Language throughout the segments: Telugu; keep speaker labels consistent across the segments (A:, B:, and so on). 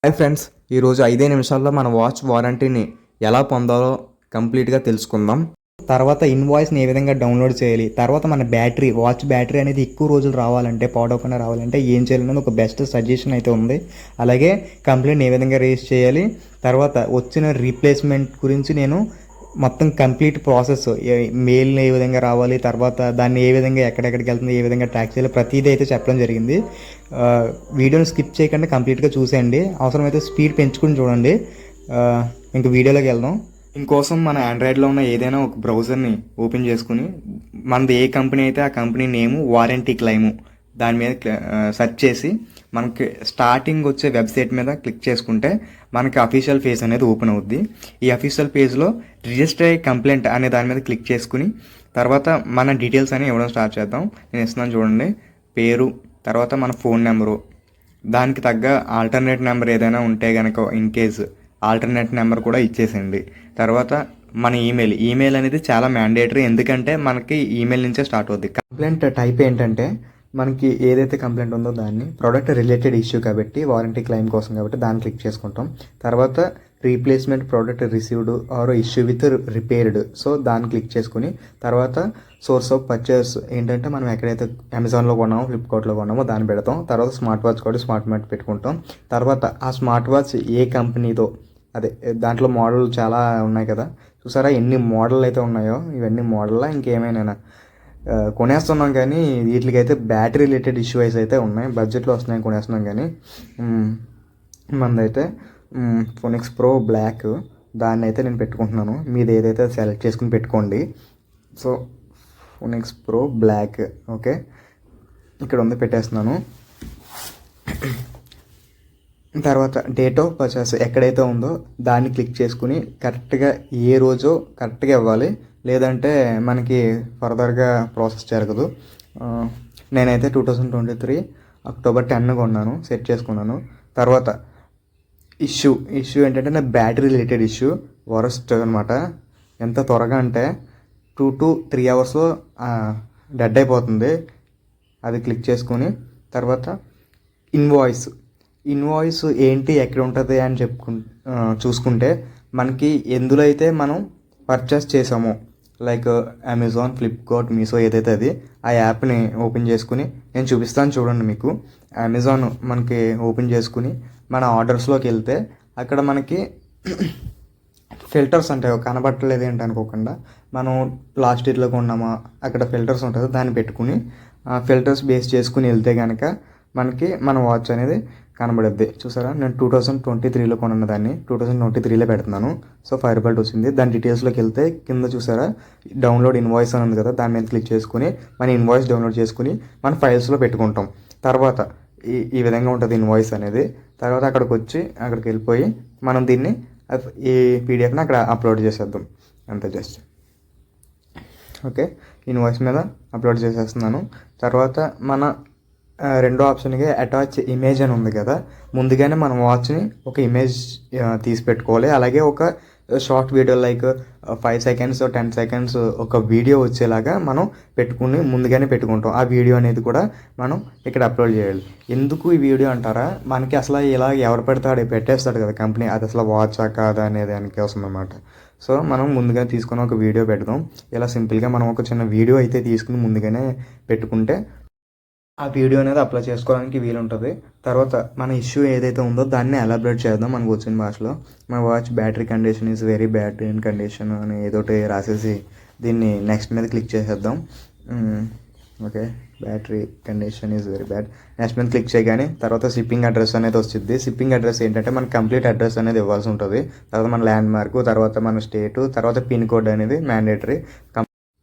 A: హాయ్ ఫ్రెండ్స్, ఈరోజు 5 నిమిషాల్లో మన వాచ్ వారంటీని ఎలా పొందాలో కంప్లీట్గా తెలుసుకుందాం. తర్వాత ఇన్వాయిస్ని ఏ విధంగా డౌన్లోడ్ చేయాలి, తర్వాత మన వాచ్ బ్యాటరీ అనేది ఎక్కువ రోజులు రావాలంటే, పాడవకుండా రావాలంటే ఏం చేయాలనేది ఒక బెస్ట్ సజెషన్ అయితే ఉంది. అలాగే కంప్లైంట్ ఏ విధంగా రేస్ చేయాలి, తర్వాత వచ్చిన రీప్లేస్మెంట్ గురించి నేను మొత్తం కంప్లీట్ ప్రాసెస్, మెయిల్ ఏ విధంగా రావాలి, తర్వాత దాన్ని ఏ విధంగా ఎక్కడెక్కడికి వెళ్తుంది, ఏ విధంగా ట్రాక్ చేయాలి, ప్రతిదీ అయితే చెప్పడం జరిగింది. వీడియోని స్కిప్ చేయకుండా కంప్లీట్గా చూసేయండి. అవసరమైతే స్పీడ్ పెంచుకుని చూడండి. ఇంక వీడియోలోకి వెళ్దాం. ఇంకోసం మన ఆండ్రాయిడ్లో ఉన్న ఏదైనా ఒక బ్రౌజర్ని ఓపెన్ చేసుకుని మనది ఏ కంపెనీ అయితే ఆ కంపెనీ నేము, వారంటీ క్లెయిము దాని మీద సెర్చ్ చేసి మనకి స్టార్టింగ్ వచ్చే వెబ్సైట్ మీద క్లిక్ చేసుకుంటే మనకి అఫీషియల్ పేజ్ అనేది ఓపెన్ అవుద్ది. ఈ అఫీషియల్ పేజ్లో రిజిస్టర్ అయ్యే కంప్లైంట్ అనే దాని మీద క్లిక్ చేసుకుని తర్వాత మన డీటెయిల్స్ అని ఇవ్వడం స్టార్ట్ చేద్దాం. నేను ఇస్తున్నాను చూడండి. పేరు, తర్వాత మన ఫోన్ నెంబరు, దానికి తగ్గ ఆల్టర్నేట్ నెంబర్ ఏదైనా ఉంటే కనుక ఇన్ కేస్ ఆల్టర్నేట్ నెంబర్ కూడా ఇచ్చేసేయండి. తర్వాత మన ఈమెయిల్ అనేది చాలా మ్యాండేటరీ, ఎందుకంటే మనకి ఈమెయిల్ నుంచే స్టార్ట్ అవుద్ది. కంప్లైంట్ టైప్ ఏంటంటే మనకి ఏదైతే కంప్లైంట్ ఉందో దాన్ని ప్రోడక్ట్ రిలేటెడ్ ఇష్యూ కాబట్టి, వారంటీ క్లెయిమ్ కోసం కాబట్టి దాన్ని క్లిక్ చేసుకుంటాం. తర్వాత replacement product received are issue with repaired, so దాన్ని క్లిక్ చేసుకుని తర్వాత సోర్స్ ఆఫ్ పర్చేస్ ఏంటంటే మనం ఎక్కడైతే అమెజాన్లో కొన్నామో, ఫ్లిప్కార్ట్లో కొన్నామో దాన్ని పెడతాం. తర్వాత స్మార్ట్ వాచ్ కాబట్టి స్మార్ట్ వాచ్ పెట్టుకుంటాం. తర్వాత ఆ స్మార్ట్ వాచ్ ఏ కంపెనీతో, అదే దాంట్లో మోడల్ చాలా ఉన్నాయి కదా, చూసారా ఎన్ని మోడల్ అయితే ఉన్నాయో, ఇవన్నీ మోడల్లా ఇంకేమైనా కొనేస్తున్నాం. కానీ వీటికైతే బ్యాటరీ రిలేటెడ్ ఇష్యూస్ అయితే ఉన్నాయి. బడ్జెట్లో వస్తున్నాయి కొనేస్తున్నాం. కానీ మనదైతే ఫోనిక్స్ ప్రో బ్లాక్, దాన్ని అయితే నేను పెట్టుకుంటున్నాను. మీది ఏదైతే సెలెక్ట్ చేసుకుని పెట్టుకోండి. So Phoenix pro black, okay, ఇక్కడ ఉంది, పెట్టేస్తున్నాను. తర్వాత డేట్ ఆఫ్ పర్చేస్ ఎక్కడైతే ఉందో దాన్ని క్లిక్ చేసుకుని కరెక్ట్గా ఏ రోజో కరెక్ట్గా ఇవ్వాలి, లేదంటే మనకి ఫర్దర్గా ప్రాసెస్ జరగదు. నేనైతే 2023 అక్టోబర్ 10 కొన్నాను, సెట్ చేసుకున్నాను. తర్వాత ఇష్యూ ఏంటంటే నా బ్యాటరీ రిలేటెడ్ ఇష్యూ వరస్ట్ అనమాట. ఎంత త్వరగా అంటే 2 to 3 అవర్స్లో డెడ్ అయిపోతుంది. అది క్లిక్ చేసుకుని తర్వాత ఇన్వాయిస్ ఏంటి, ఎక్కడ ఉంటుంది అని చూసుకుంటే మనకి ఎందులో అయితే మనం పర్చేస్ చేసామో, లైక్ అమెజాన్, ఫ్లిప్కార్ట్, మీషో ఏదైతే అది, ఆ యాప్ని ఓపెన్ చేసుకుని నేను చూపిస్తాను చూడండి మీకు. అమెజాన్ మనకి ఓపెన్ చేసుకుని మన ఆర్డర్స్లోకి వెళ్తే అక్కడ మనకి ఫిల్టర్స్ ఉంటాయి. కనబట్టలేదు ఏంటి అనుకోకుండా, మనం లాస్ట్ ఇయర్లో కొన్నామా అక్కడ ఫిల్టర్స్ ఉంటుంది, దాన్ని పెట్టుకుని ఫిల్టర్స్ బేస్ చేసుకుని వెళ్తే కనుక మనకి మన వాచ్ అనేది కనబడుద్ది. చూసారా, నేను 2023లో కొన్న దాన్ని 2023లో పెడుతున్నాను. సో ₹5 వచ్చింది. దాని డీటెయిల్స్లోకి వెళ్తే కింద చూసారా డౌన్లోడ్ ఇన్వాయిస్ అని ఉంది కదా, దాని మీద క్లిక్ చేసుకుని మన ఇన్వాయిస్ డౌన్లోడ్ చేసుకుని మన ఫైల్స్లో పెట్టుకుంటాం. తర్వాత ఈ విధంగా ఉంటుంది ఇన్వాయిస్ అనేది. తర్వాత అక్కడికి వెళ్ళిపోయి మనం దీన్ని ఈ పీడిఎఫ్ని అక్కడ అప్లోడ్ చేసేద్దాం అంతే. జస్ట్ ఓకే, ఇన్వాయిస్ మీద అప్లోడ్ చేసేస్తున్నాను. తర్వాత మన రెండో ఆప్షన్గా అటాచ్ ఇమేజ్ అని ఉంది కదా, ముందుగానే మనం వాచ్ని ఒక ఇమేజ్ తీసి పెట్టుకోవాలి. అలాగే ఒక short video like 5 seconds 10 seconds ఒక వీడియో వచ్చేలాగా మనం ముందుగానే పెట్టుకుంటాం. ఆ వీడియో అనేది కూడా మనం ఇక్కడ అప్లోడ్ చేయాలి. ఎందుకు ఈ వీడియో అంటారా, మనకి అసలు ఇలా ఎవరు పెడతాడు పెట్టేస్తాడు కదా కంపెనీ, అది అసలు వాచా కాదా అనేది దానికోసం అన్నమాట. సో మనం ముందుగా తీసుకుని ఒక వీడియో పెడదాం. ఇలా సింపుల్గా మనం ఒక చిన్న వీడియో అయితే తీసుకుని ముందుగానే పెట్టుకుంటే ఆ వీడియో అనేది అప్లోడ్ చేసుకోవడానికి వీలుంటుంది. తర్వాత మన ఇష్యూ ఏదైతే ఉందో దాన్ని ఎలాబరేట్ చేద్దాం మనకు వచ్చిన భాషలో. మన watch battery condition is very bad in condition అని ఏదోటి రాసేసి దీన్ని నెక్స్ట్ మీద క్లిక్ చేసేద్దాం. Okay, battery condition is very bad, next మీద క్లిక్ చేయగానే తర్వాత షిప్పింగ్ అడ్రస్ అనేది వస్తుంది. షిప్పింగ్ అడ్రస్ ఏంటంటే మన కంప్లీట్ అడ్రస్ అనేది ఇవ్వాల్సి ఉంటుంది. తర్వాత మన ల్యాండ్ మార్క్, తర్వాత మన స్టేటు, తర్వాత పిన్ కోడ్ అనేది మ్యాండేటరీ.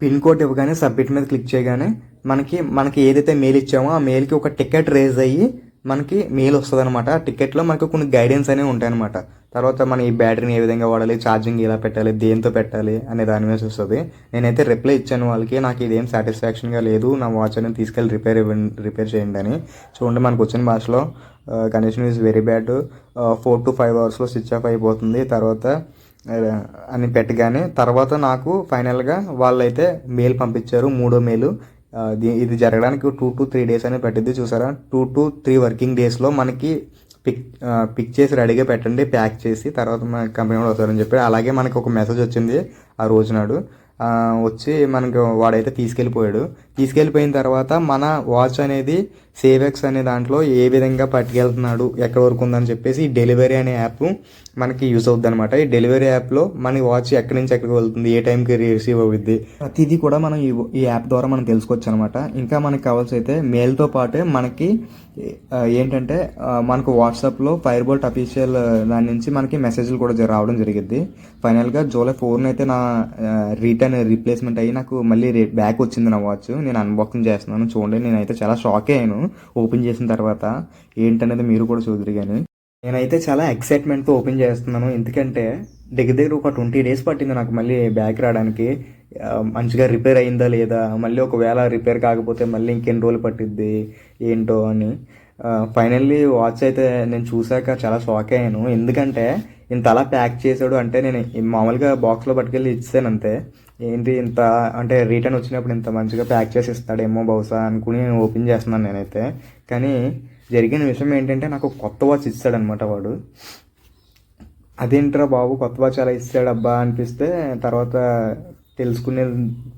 A: పిన్ కోడ్ ఇవ్వగానే సబ్మిట్ మీద క్లిక్ చేయగానే మనకి ఏదైతే మెయిల్ ఇచ్చామో ఆ మెయిల్కి ఒక టికెట్ రేజ్ అయ్యి మనకి మెయిల్ వస్తుంది అనమాట. ఆ టికెట్లో మనకు కొన్ని గైడెన్స్ అనేవి ఉంటాయన్నమాట. తర్వాత మన ఈ బ్యాటరీని ఏ విధంగా వాడాలి, ఛార్జింగ్ ఎలా పెట్టాలి, దేంతో పెట్టాలి అనే దాని మీద వస్తుంది. నేనైతే రిప్లై ఇచ్చాను వాళ్ళకి, నాకు ఇదేం సాటిస్ఫాక్షన్గా లేదు, నా వాచ్ అనేది తీసుకెళ్ళి రిపేర్ చేయండి అని. చూడండి మనకు వచ్చిన భాషలో condition is very bad, 4 to 5 అవర్స్లో స్విచ్ ఆఫ్ అయిపోతుంది తర్వాత అని పెట్టగానే తర్వాత నాకు ఫైనల్గా వాళ్ళైతే మెయిల్ పంపించారు, 3వ మెయిల్. ఇది జరగడానికి 2 to 3 days అనేది పట్టింది. చూసారా, 2 to 3 వర్కింగ్ డేస్లో మనకి పిక్ చేసి రెడీగా పెట్టండి, ప్యాక్ చేసి తర్వాత మన కంపెనీ వాళ్ళు వస్తారని చెప్పి. అలాగే మనకు ఒక మెసేజ్ వచ్చింది ఆ రోజు నాడు. వచ్చి మనకు వాడైతే తీసుకెళ్ళిపోయిన తర్వాత మన వాచ్ అనేది సేవెక్స్ అనే దాంట్లో ఏ విధంగా పట్టుకెళ్తున్నాడు, ఎక్కడ వరకు ఉందని చెప్పేసి ఈ డెలివరీ అనే యాప్ మనకి యూస్ అవుద్ది అనమాట. ఈ డెలివరీ యాప్లో మన వాచ్ ఎక్కడి నుంచి ఎక్కడికి వెళ్తుంది, ఏ టైంకి రిసీవ్ అవుద్ది, ప్రతిదీ కూడా మనం ఈ యాప్ ద్వారా మనం తెలుసుకోవచ్చు అనమాట. ఇంకా మనకి కావాల్సి అయితే మెయిల్తో పాటే మనకి ఏంటంటే మనకు వాట్సాప్లో ఫైర్ బోల్ట్ అఫీషియల్ దాని నుంచి మనకి మెసేజ్లు కూడా రావడం జరిగింది. ఫైనల్గా July 4 అయితే నా రీప్లేస్మెంట్ అయ్యి నాకు మళ్ళీ బ్యాక్ వచ్చింది నా వాచ్. నేను అన్బాక్సింగ్ చేస్తున్నాను, చూడండి. నేనైతే చాలా షాక్ అయ్యాను ఓపెన్ చేసిన తర్వాత. ఏంటనేది మీరు కూడా చూద్దరు. కానీ నేనైతే చాలా ఎక్సైట్మెంట్తో ఓపెన్ చేస్తున్నాను, ఎందుకంటే దగ్గర ఒక 20 days పట్టింది నాకు మళ్ళీ బ్యాక్ రావడానికి. మంచిగా రిపేర్ అయిందా లేదా, మళ్ళీ ఒకవేళ రిపేర్ కాకపోతే మళ్ళీ ఇంకెన్ని రోజులు పట్టిద్ది ఏంటో అని. ఫైనల్లీ వాచ్ అయితే నేను చూశాక చాలా షాక్ అయ్యాను, ఎందుకంటే ఇంత అలా ప్యాక్ చేశాడు అంటే నేను మామూలుగా బాక్స్లో పట్టుకెళ్ళి ఇచ్చాను అంతే. ఏంటి ఇంత అంటే రిటర్న్ వచ్చినప్పుడు ఇంత మంచిగా ప్యాక్ చేసి ఇస్తాడేమో బహుశా అనుకుని ఓపెన్ చేస్తున్నాను నేనైతే. కానీ జరిగిన విషయం ఏంటంటే నాకు కొత్త వాచ్ ఇస్తాడనమాట వాడు. అదేంట్రా బాబు కొత్త వాచ్ అలా ఇస్తాడబ్బా అనిపిస్తే తర్వాత తెలుసుకునే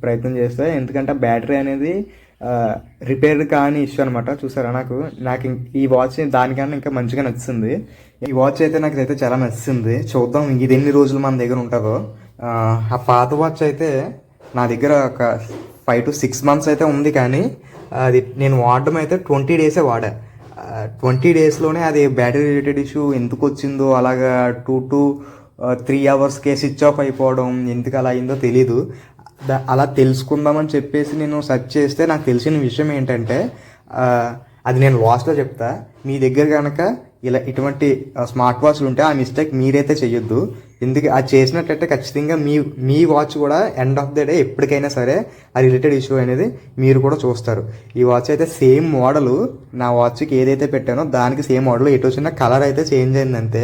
A: ప్రయత్నం చేస్తే, ఎందుకంటే బ్యాటరీ అనేది రిపేర్ కాని ఇష్యూ అనమాట. చూసారా, నాకు ఈ వాచ్ దానికన్నా ఇంకా మంచిగా నచ్చింది. ఈ వాచ్ అయితే నాకు అయితే చాలా నచ్చింది. చూద్దాం ఇది ఎన్ని రోజులు మన దగ్గర ఉంటుందో. ఆ పాత వాచ్ అయితే నా దగ్గర ఒక 5 to 6 months అయితే ఉంది, కానీ అది నేను వాడడం అయితే 20 days వాడా. 20 daysలోనే అది బ్యాటరీ రిలేటెడ్ ఇష్యూ ఎందుకు వచ్చిందో, అలాగా 2 to 3 hours స్విచ్ ఆఫ్ అయిపోవడం ఎందుకు అలా అయిందో తెలీదు. అలా తెలుసుకుందామని చెప్పేసి నేను సెర్చ్ చేస్తే నాకు తెలిసిన విషయం ఏంటంటే, అది నేను లాస్ట్లో చెప్తా. మీ దగ్గర కనుక ఇటువంటి స్మార్ట్ వాచ్లు ఉంటే ఆ మిస్టేక్ మీరైతే చెయ్యొద్దు. ఎందుకు అది చేసినట్టయితే ఖచ్చితంగా మీ వాచ్ కూడా ఎండ్ ఆఫ్ ద డే ఎప్పటికైనా సరే ఆ రిలేటెడ్ ఇష్యూ అనేది మీరు కూడా చూస్తారు. ఈ వాచ్ అయితే సేమ్ మోడల్, నా వాచ్కి ఏదైతే పెట్టానో దానికి సేమ్ మోడల్, ఎటు వచ్చిన కలర్ అయితే చేంజ్ అయింది అంతే.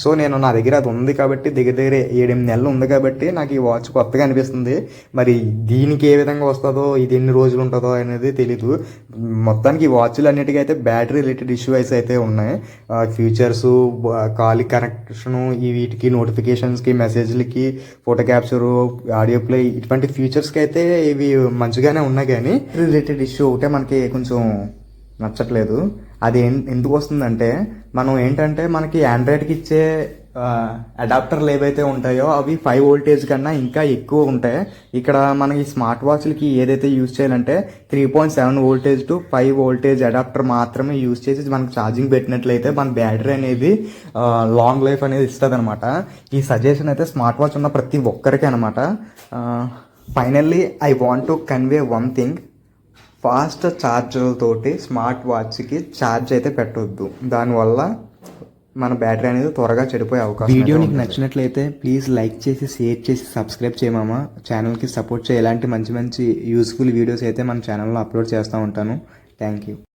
A: సో నా దగ్గర అది ఉంది కాబట్టి, దగ్గర 7-8 నెలలు ఉంది కాబట్టి నాకు ఈ వాచ్ కొత్తగా అనిపిస్తుంది. మరి దీనికి ఏ విధంగా వస్తుందో, ఇది ఎన్ని రోజులు ఉంటుందో అనేది తెలీదు. మొత్తానికి ఈ వాచ్లు అన్నిటికీ అయితే బ్యాటరీ రిలేటెడ్ ఇష్యూస్ అయితే ఉన్నాయి. ఫీచర్స్, కాల్ కనెక్షను, ఈ వీటికి నోటిఫికేషన్స్కి, మెసేజ్లకి, ఫోటో క్యాప్చరు, ఆడియో ప్లే, ఇటువంటి ఫీచర్స్కి అయితే ఇవి మంచిగానే ఉన్నాయి. కానీ రిలేటెడ్ ఇష్యూ ఒకటే మనకి కొంచెం నచ్చట్లేదు. అది ఎందుకు వస్తుందంటే, మనం ఏంటంటే మనకి ఆండ్రాయిడ్కి ఇచ్చే అడాప్టర్లు ఏవైతే ఉంటాయో అవి 5 voltage కన్నా ఇంకా ఎక్కువ ఉంటాయి. ఇక్కడ మనకి స్మార్ట్ వాచ్లకి ఏదైతే యూజ్ చేయాలంటే 3.7 voltage to 5 voltage అడాప్టర్ మాత్రమే యూజ్ చేసి మనకి ఛార్జింగ్ పెట్టినట్లయితే మన బ్యాటరీ అనేది లాంగ్ లైఫ్ అనేది ఇస్తుంది అనమాట. ఈ సజెషన్ అయితే స్మార్ట్ వాచ్ ఉన్న ప్రతి ఒక్కరికి అనమాట. Finally I want to convey one thing. Fast ఛార్జర్లతోటి స్మార్ట్ వాచ్కి ఛార్జ్ అయితే పెట్టొద్దు. దానివల్ల మన బ్యాటరీ అనేది త్వరగా చెడిపోయే అవకాశం. వీడియో నీకు నచ్చినట్లయితే ప్లీజ్ లైక్ చేసి, షేర్ చేసి, సబ్స్క్రైబ్ చేయమా. ఛానల్కి సపోర్ట్ చేయ. ఇలాంటి మంచి యూస్ఫుల్ వీడియోస్ అయితే మన ఛానల్లో అప్లోడ్ చేస్తూ ఉంటాను. Thank you.